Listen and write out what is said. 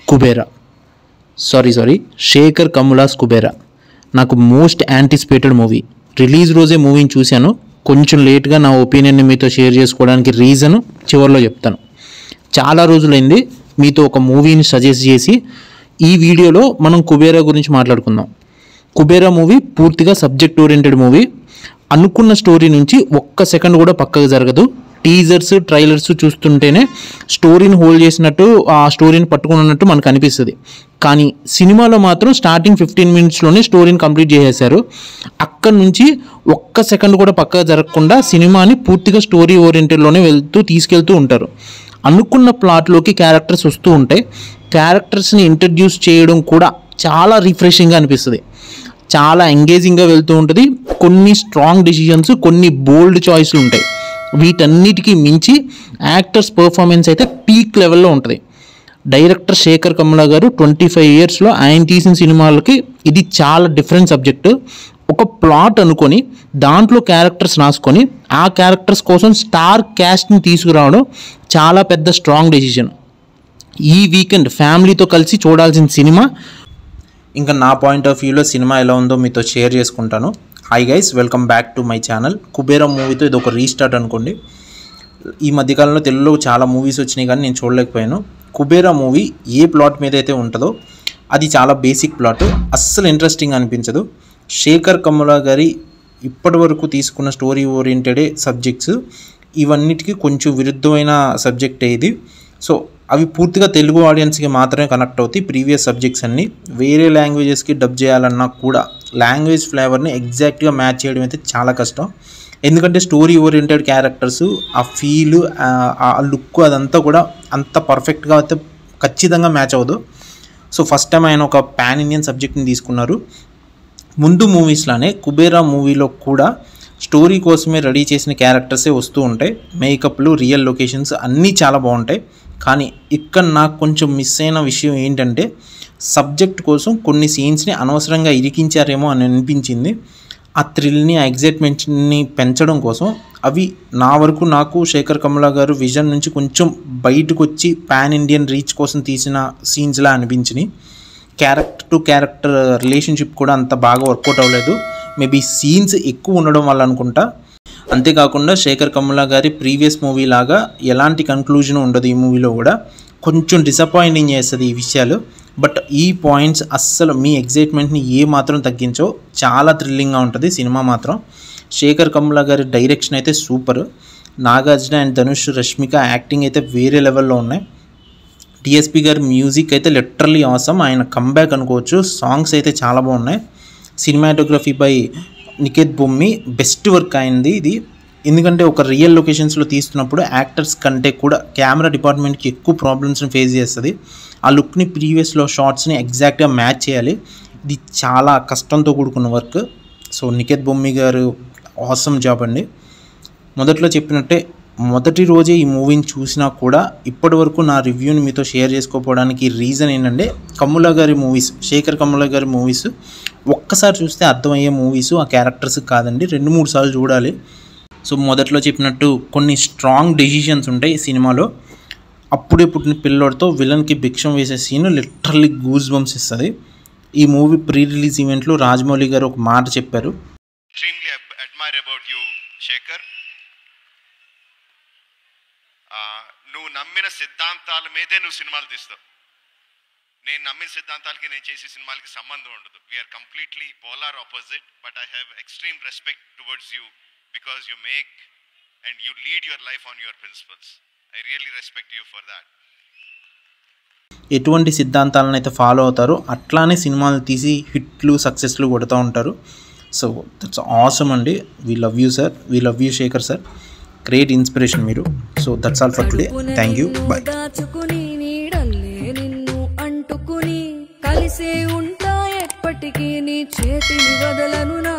Kubera sorry Shekhar కమ్ములాస్ Kubera నాకు most anticipated movie. Release రోజే మూవీని చూశాను. కొంచెం లేట్గా నా ఒపీనియన్ని మీతో షేర్ చేసుకోవడానికి రీజను చివరిలో చెప్తాను. చాలా రోజులైంది మీతో ఒక మూవీని సజెస్ట్ చేసి. ఈ వీడియోలో మనం కుబేరా గురించి మాట్లాడుకుందాం. కుబేరా మూవీ పూర్తిగా సబ్జెక్ట్ ఓరియంటెడ్ మూవీ. అనుకున్న స్టోరీ నుంచి ఒక్క సెకండ్ కూడా పక్కకు జరగదు. టీజర్స్ ట్రైలర్స్ చూస్తుంటేనే స్టోరీని హోల్డ్ చేసినట్టు, ఆ స్టోరీని పట్టుకున్నట్టు మనకు అనిపిస్తుంది. కానీ సినిమాలో మాత్రం స్టార్టింగ్ 15 minutesలోనే స్టోరీని కంప్లీట్ చేసేశారు. అక్కడి నుంచి ఒక్క సెకండ్ కూడా పక్కకు జరగకుండా సినిమాని పూర్తిగా స్టోరీ ఓరియంటెడ్లోనే తీసుకెళ్తూ ఉంటారు. అనుకున్న ప్లాట్లోకి క్యారెక్టర్స్ వస్తూ ఉంటాయి. క్యారెక్టర్స్ని ఇంట్రడ్యూస్ చేయడం కూడా చాలా రిఫ్రెషింగ్గా అనిపిస్తుంది. చాలా ఎంగేజింగ్గా వెళ్తూ ఉంటుంది. కొన్ని స్ట్రాంగ్ డెసిషన్స్, కొన్ని బోల్డ్ చాయిస్లు ఉంటాయి. వీటన్నిటికీ మించి యాక్టర్స్ పర్ఫార్మెన్స్ అయితే పీక్ లెవెల్లో ఉంటుంది. డైరెక్టర్ శేఖర్ కమ్ముల గారు 25 yearsలో ఆయన తీసిన సినిమాలకి ఇది చాలా డిఫరెంట్ సబ్జెక్టు. ఒక ప్లాట్ అనుకొని దాంట్లో క్యారెక్టర్స్ రాసుకొని ఆ క్యారెక్టర్స్ కోసం స్టార్ క్యాస్ట్ని తీసుకురావడం చాలా పెద్ద స్ట్రాంగ్ డెసిషన్. ఈ వీకెండ్ ఫ్యామిలీతో కలిసి చూడాల్సిన సినిమా. ఇంకా నా పాయింట్ ఆఫ్ వ్యూలో సినిమా ఎలా ఉందో మీతో షేర్ చేసుకుంటాను. Hi guys, welcome back to my channel. Kubera మూవీతో ఇది ఒక రీస్టార్ట్ అనుకోండి. ఈ మధ్యకాలంలో తెలుగులో చాలా మూవీస్ వచ్చినాయి కానీ నేను చూడలేకపోయాను. కుబేరా మూవీ ఏ ప్లాట్ మీద అయితే ఉంటుందో అది చాలా బేసిక్ ప్లాట్, అస్సలు ఇంట్రెస్టింగ్ అనిపించదు. శేఖర్ కమ్ముల గారి ఇప్పటి వరకు తీసుకున్న స్టోరీ ఓరియంటెడే సబ్జెక్ట్స్, ఇవన్నిటికీ కొంచెం విరుద్ధమైన సబ్జెక్టే ఇది. సో అవి పూర్తిగా తెలుగు ఆడియన్స్కి మాత్రమే కనెక్ట్ అవుతాయి. ప్రీవియస్ సబ్జెక్ట్స్ అన్నీ వేరే లాంగ్వేజెస్కి డబ్ చేయాలన్నా కూడా లాంగ్వేజ్ ఫ్లేవర్ని ఎగ్జాక్ట్గా మ్యాచ్ చేయడం అయితే చాలా కష్టం. ఎందుకంటే స్టోరీ ఓరియంటెడ్ క్యారెక్టర్స్, ఆ ఫీల్, ఆ లుక్ అదంతా కూడా అంత పర్ఫెక్ట్గా అయితే ఖచ్చితంగా మ్యాచ్ అవ్వదు. సో ఫస్ట్ టైం ఆయన ఒక పాన్ ఇండియన్ సబ్జెక్ట్ని తీసుకున్నారు. ముందు మూవీస్లానే కుబేరా మూవీలో కూడా స్టోరీ కోసమే రెడీ చేసిన క్యారెక్టర్సే వస్తూ ఉంటాయి. మేకప్లు, రియల్ లొకేషన్స్ అన్నీ చాలా బాగుంటాయి. కానీ ఇక్కడ నాకు కొంచెం మిస్ అయిన విషయం ఏంటంటే సబ్జెక్ట్ కోసం కొన్ని సీన్స్ని అనవసరంగా ఇరికించారేమో అని అనిపించింది. ఆ థ్రిల్ని, ఆ ఎగ్జైట్మెంట్ని పెంచడం కోసం అవి నా వరకు నాకు శేఖర్ కమ్ముల గారు విజన్ నుంచి కొంచెం బయటకు వచ్చి పాన్ ఇండియన్ రీచ్ కోసం తీసిన సీన్స్లా అనిపించినాయి. క్యారెక్టర్ టు క్యారెక్టర్ రిలేషన్షిప్ కూడా అంత బాగా వర్కౌట్ అవ్వలేదు. మేబీ సీన్స్ ఎక్కువ ఉండడం వల్ల అనుకుంటా. అంతేకాకుండా శేఖర్ కమ్ముల గారి ప్రీవియస్ మూవీ లాగా ఎలాంటి కన్క్లూజన్ ఉండదు ఈ మూవీలో కూడా. కొంచెం డిసప్పాయింటింగ్ చేస్తుంది ఈ విషయాలు. బట్ ఈ పాయింట్స్ అస్సలు మీ ఎగ్జైట్మెంట్ని ఏ మాత్రం తగ్గించో. చాలా థ్రిల్లింగ్గా ఉంటుంది సినిమా మాత్రం. శేఖర్ కమ్ముల గారి డైరెక్షన్ అయితే super. Nagarjuna and Dhanush, Rashmika acting అయితే వేరే లెవెల్లో ఉన్నాయి. డిఎస్పి గారి మ్యూజిక్ అయితే లిటరల్లీ ఆసమ్. ఆయన కంబ్యాక్ అనుకోవచ్చు. సాంగ్స్ అయితే చాలా బాగున్నాయి. Cinematography by Niketh Bommi, best work అయింది ఇది. ఎందుకంటే ఒక రియల్ లొకేషన్స్లో తీస్తున్నప్పుడు యాక్టర్స్ కంటే కూడా కెమెరా డిపార్ట్మెంట్కి ఎక్కువ ప్రాబ్లమ్స్ని ఫేస్ చేస్తుంది. ఆ లుక్ని, ప్రీవియస్లో షార్ట్స్ని ఎగ్జాక్ట్గా మ్యాచ్ చేయాలి. ఇది చాలా కష్టంతో కూడుకున్న వర్క్. సో నికేత్ బొమ్మి గారు ఆసమ్ జాబ్ అండి. మొదట్లో చెప్పినట్టే మొదటి రోజే ఈ మూవీని చూసినా కూడా ఇప్పటి వరకు నా రివ్యూని మీతో షేర్ చేసుకోకపోవడానికి రీజన్ ఏంటంటే కమ్ముల గారి మూవీస్, శేఖర్ కమ్ముల గారి మూవీస్ ఒక్కసారి చూస్తే అర్థమయ్యే మూవీస్ ఆ క్యారెక్టర్స్ కాదండి. 2-3 సార్లు చూడాలి. సో మొదట్లో చెప్పినట్టు కొన్ని స్ట్రాంగ్ డెసిషన్స్ ఉంటాయి సినిమాలో. అప్పుడే పుట్టిన పిల్లోడితో విలన్కి భిక్షం వేసే సీన్ లిటరల్లీ గూస్ బంప్స్ ఇస్తుంది. ఈ మూవీ ప్రీ రిలీజ్ ఈవెంట్లో రాజమౌళి గారు ఒక మాట చెప్పారు. నువ్వు నమ్మిన సిద్ధాంతాల మీదే నువ్వు సినిమాలు తీస్తావు. నేను నమ్మిన సిద్ధాంతాలకి, నేను చేసే సినిమాలకి సంబంధం ఉండదు. We are completely polar opposite. But I have extreme respect towards you because you make and you lead your life on your principles. I really respect you for that. ఎటువంటి సిద్ధాంతాలను అయితే ఫాలో అవుతారో అట్లానే సినిమాలు తీసి హిట్లు, సక్సెస్లు కొడుతూ ఉంటారు. సో దట్స్ ఆసమ్ అండి. We love you sir, we love you Shekhar sir. Great inspiration మీరు. So that's all for today. Thank you, bye. కలిసే ఉంటా ఎప్పటికీ నీ చేతిని వదలను నా